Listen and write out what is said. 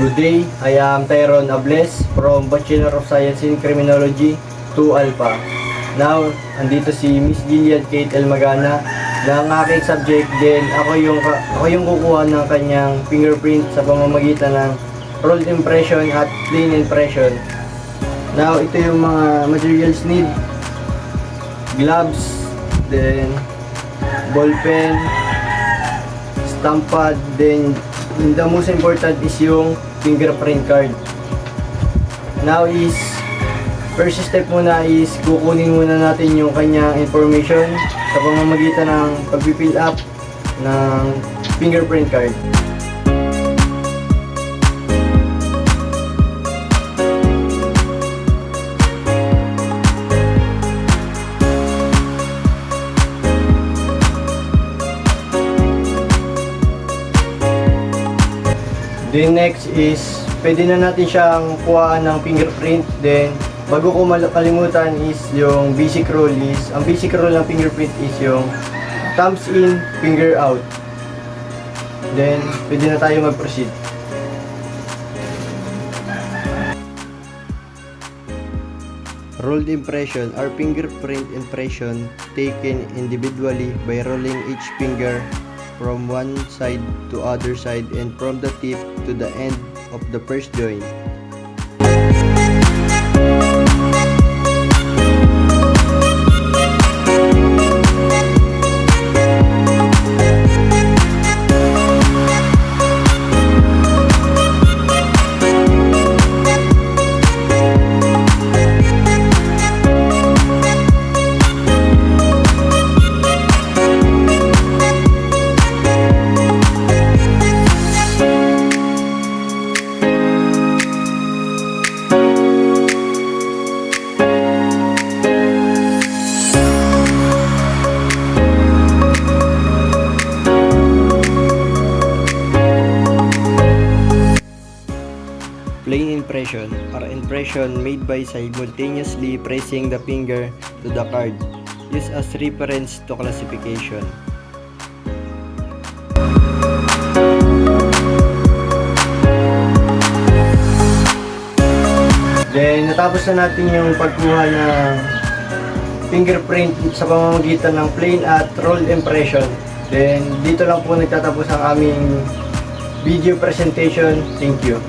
Good day, I am Tyrone Ables from Bachelor of Science in Criminology 2 Alpha. Now, andito si Miss Gillian Kate L. Magana na ang aking subject, then ako yung kukuha ng kanyang fingerprint sa pamamagitan ng rolled impression at plain impression. Now, ito yung mga materials need: gloves, then ball pen, stamp pad, then the most important is yung fingerprint card. Now is, first step muna is kukunin muna natin yung kanyang information sa pamamagitan ng pag-fill up ng fingerprint card. Then next is, pwede na natin siyang kuhaan ng fingerprint. Then, bago ko kalimutan is yung basic rule is, ang basic rule ng fingerprint is yung thumbs in, finger out. Then, pwede na tayo mag-proceed. Rolled impression are fingerprint impression taken individually by rolling each finger from one side to other side and from the tip to the end of the first joint. Plain impression are impression made by simultaneously pressing the finger to the card, used as reference to classification. Then, natapos na natin yung pagkuha ng fingerprint sa pamamagitan ng plain at rolled impression. Then, dito lang po nagtatapos ang aming video presentation. Thank you.